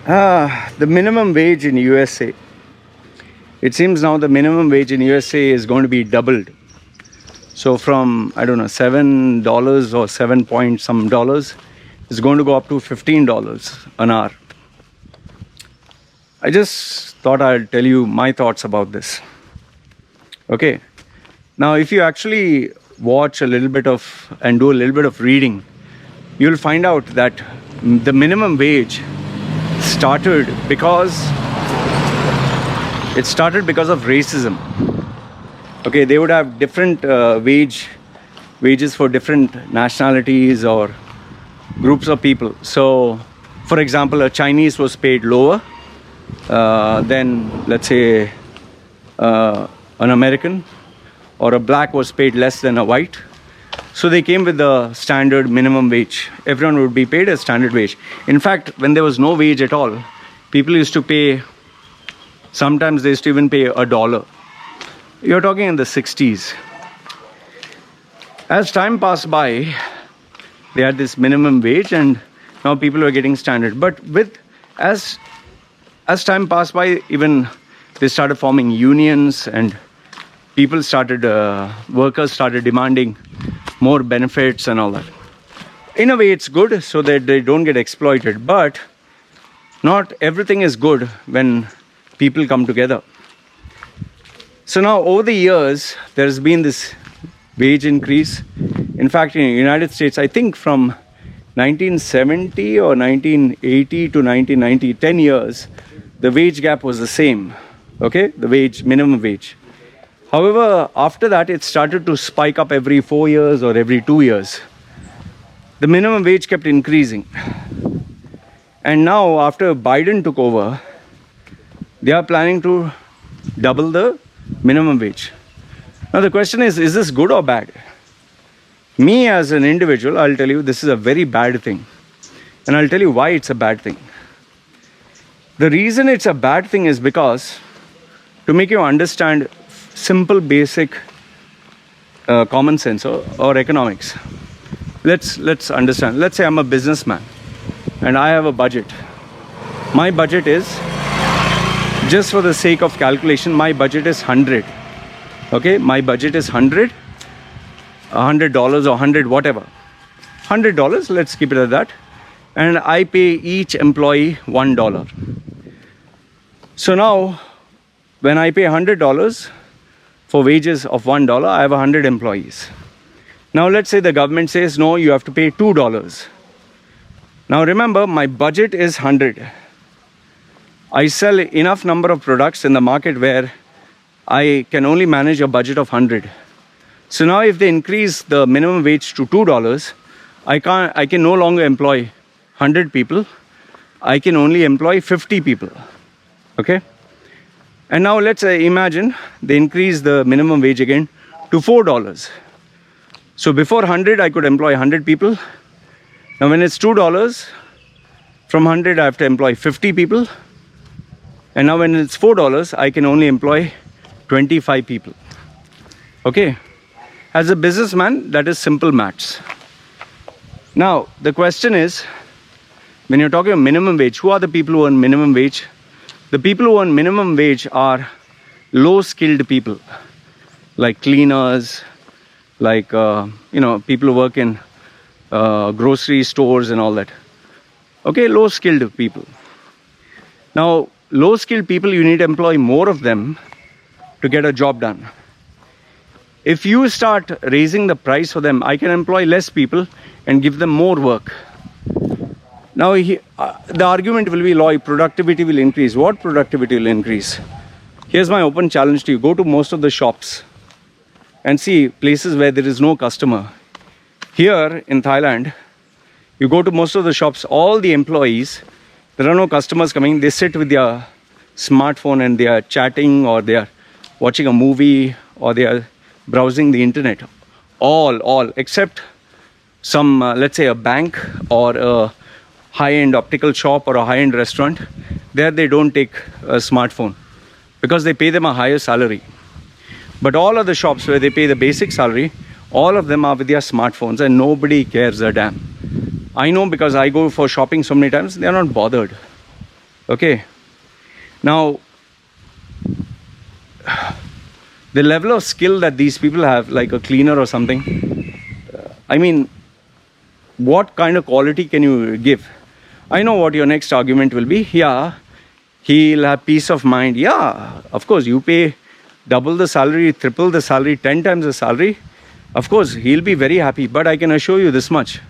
The minimum wage in USA. It seems now the minimum wage in USA is going to be doubled. So from, I don't know, $7 or 7 point some dollars, it's going to go up to $15 an hour. I just thought I'd tell you my thoughts about this. Okay. Now, if you actually watch a little bit of and do a little bit of reading, you'll find out that the minimum wage started because of racism. Okay, they would have different wages for different nationalities or groups of people. So, for example, a Chinese was paid lower than, let's say, an American, or a black was paid less than a white. So they came with the standard minimum wage. Everyone would be paid a standard wage. In fact, when there was no wage at all, people used to pay, sometimes they used to even pay $1. You're talking in the 60s. As time passed by, they had this minimum wage and now people are getting standard. But as time passed by, even they started forming unions and workers started demanding more benefits and all that. In a way, it's good so that they don't get exploited, but not everything is good when people come together. So now, over the years, there's been this wage increase. In fact, in the United States, I think from 1970 or 1980 to 1990, 10 years, the wage gap was the same. Okay, the minimum wage. However, after that, it started to spike up every 4 years or every 2 years. The minimum wage kept increasing. And now, after Biden took over, they are planning to double the minimum wage. Now, the question is this good or bad? Me as an individual, I'll tell you this is a very bad thing. And I'll tell you why it's a bad thing. The reason it's a bad thing is because, to make you understand simple, basic common sense or economics, let's understand. Let's say I'm a businessman and I have a budget. My budget is, just for the sake of calculation, my budget is 100. Okay, my budget is $100 or 100 whatever. $100, let's keep it at that. And I pay each employee $1. So now, when I pay $100 for wages of $1, I have 100 employees. Now let's say the government says, no, you have to pay $2. Now remember, my budget is 100. I sell enough number of products in the market where I can only manage a budget of 100. So now if they increase the minimum wage to $2, I can no longer employ 100 people. I can only employ 50 people. Okay? And now let's imagine they increase the minimum wage again to $4. So before 100, I could employ 100 people. Now when it's $2, from 100 I have to employ 50 people. And now when it's $4, I can only employ 25 people. Okay? As a businessman, that is simple maths. Now, the question is, when you're talking minimum wage, who are the people who earn minimum wage? The people who earn minimum wage are low-skilled people, like cleaners, like, people who work in grocery stores and all that. Okay, low-skilled people. Now, low-skilled people, you need to employ more of them to get a job done. If you start raising the price for them, I can employ less people and give them more work. Now, the argument will be, productivity will increase. What productivity will increase? Here's my open challenge to you. Go to most of the shops and see places where there is no customer. Here in Thailand, you go to most of the shops, all the employees, there are no customers coming. They sit with their smartphone and they are chatting, or they are watching a movie, or they are browsing the internet. All, except some, let's say a bank or a high-end optical shop or a high-end restaurant. There they don't take a smartphone because they pay them a higher salary. But all other shops where they pay the basic salary, all of them are with their smartphones and nobody cares a damn. I know, because I go for shopping so many times, they are not bothered. Okay. Now, the level of skill that these people have, like a cleaner or something, I mean, what kind of quality can you give? I know what your next argument will be. Yeah, he'll have peace of mind. Yeah, of course, you pay double the salary, triple the salary, 10 times the salary. Of course, he'll be very happy. But I can assure you this much.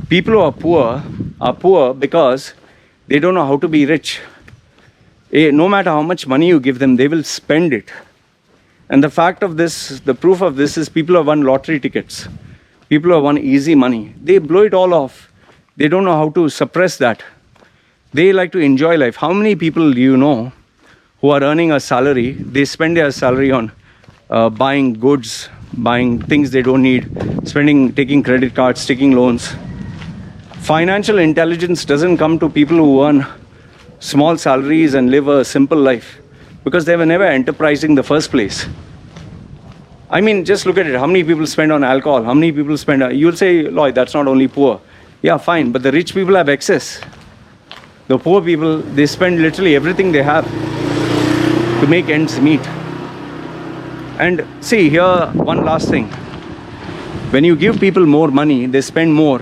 People who are poor because they don't know how to be rich. No matter how much money you give them, they will spend it. And the fact of this, the proof of this is people have won lottery tickets. People have won easy money. They blow it all off. They don't know how to suppress that. They like to enjoy life. How many people do you know who are earning a salary? They spend their salary on buying goods, buying things they don't need, taking credit cards, taking loans. Financial intelligence doesn't come to people who earn small salaries and live a simple life because they were never enterprising in the first place. I mean, just look at it. How many people spend on alcohol? How many people spend? You'll say, Lloyd, that's not only poor. Yeah, fine. But the rich people have excess. The poor people, they spend literally everything they have to make ends meet. And see, here, one last thing. When you give people more money, they spend more,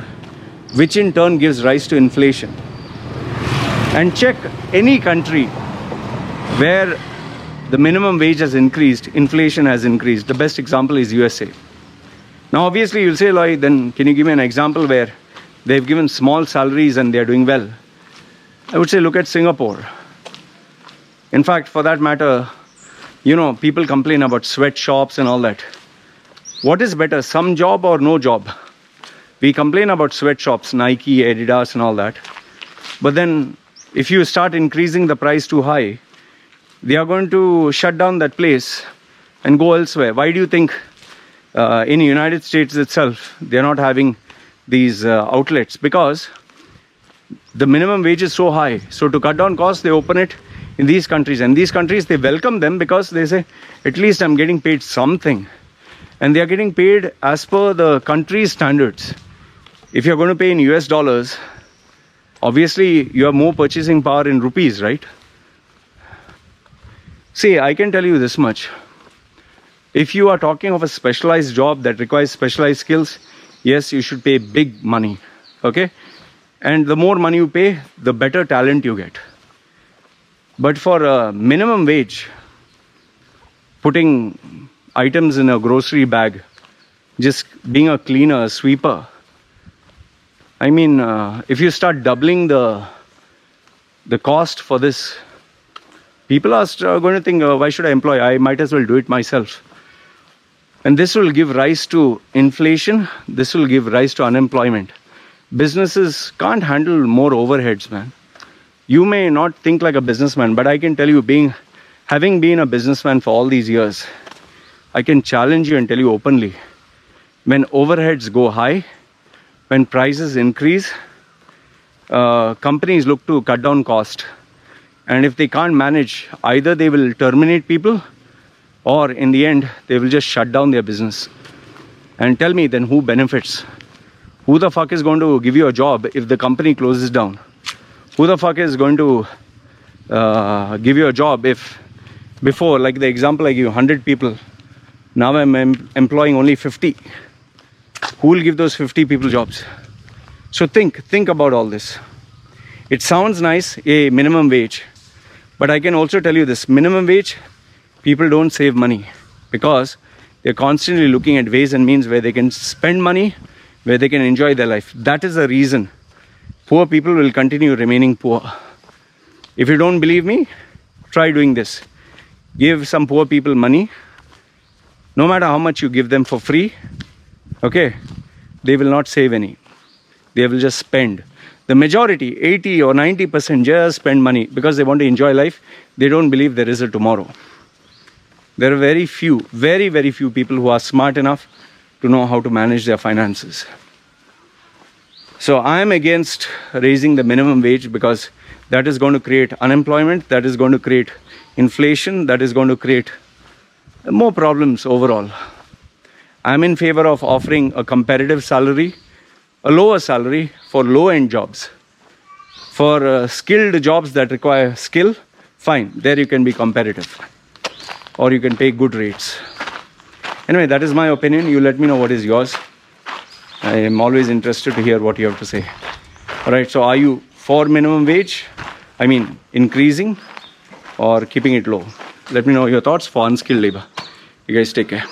which in turn gives rise to inflation. And check any country where the minimum wage has increased, inflation has increased. The best example is USA. Now, obviously, you'll say, Lloyd, then can you give me an example where they've given small salaries and they're doing well? I would say, look at Singapore. In fact, for that matter, you know, people complain about sweatshops and all that. What is better, some job or no job? We complain about sweatshops, Nike, Adidas and all that. But then, if you start increasing the price too high, they are going to shut down that place and go elsewhere. Why do you think in the United States itself, they're not having these outlets? Because the minimum wage is so high. So to cut down costs, they open it in these countries. And these countries, they welcome them because they say, at least I'm getting paid something. And they are getting paid as per the country's standards. If you're going to pay in US dollars, obviously you have more purchasing power in rupees, right? See, I can tell you this much. If you are talking of a specialized job that requires specialized skills, yes, you should pay big money, okay? And the more money you pay, the better talent you get. But for a minimum wage, putting items in a grocery bag, just being a cleaner, a sweeper, I mean, if you start doubling the cost for this, people are going to think, why should I employ? I might as well do it myself. And this will give rise to inflation. This will give rise to unemployment. Businesses can't handle more overheads, man. You may not think like a businessman, but I can tell you, having been a businessman for all these years, I can challenge you and tell you openly, when overheads go high, when prices increase, companies look to cut down cost. And if they can't manage, either they will terminate people or in the end, they will just shut down their business. And tell me then who benefits? Who the fuck is going to give you a job if the company closes down? Who the fuck is going to give you a job if before, like the example I give you, 100 people, now I'm employing only 50. Who will give those 50 people jobs? So think about all this. It sounds nice, a minimum wage. But I can also tell you this, minimum wage, people don't save money because they're constantly looking at ways and means where they can spend money, where they can enjoy their life. That is the reason poor people will continue remaining poor. If you don't believe me, try doing this. Give some poor people money. No matter how much you give them for free, okay, they will not save any. They will just spend. The majority, 80 or 90%, just spend money because they want to enjoy life. They don't believe there is a tomorrow. There are very few, very, very few people who are smart enough to know how to manage their finances. So I am against raising the minimum wage because that is going to create unemployment, that is going to create inflation, that is going to create more problems overall. I'm in favor of offering a competitive salary, a lower salary for low-end jobs. For skilled jobs that require skill, fine, there you can be competitive, or you can pay good rates. Anyway, that is my opinion. You let me know what is yours. I am always interested to hear what you have to say. All right, so are you for minimum wage? I mean, increasing or keeping it low? Let me know your thoughts for unskilled labor. You guys take care.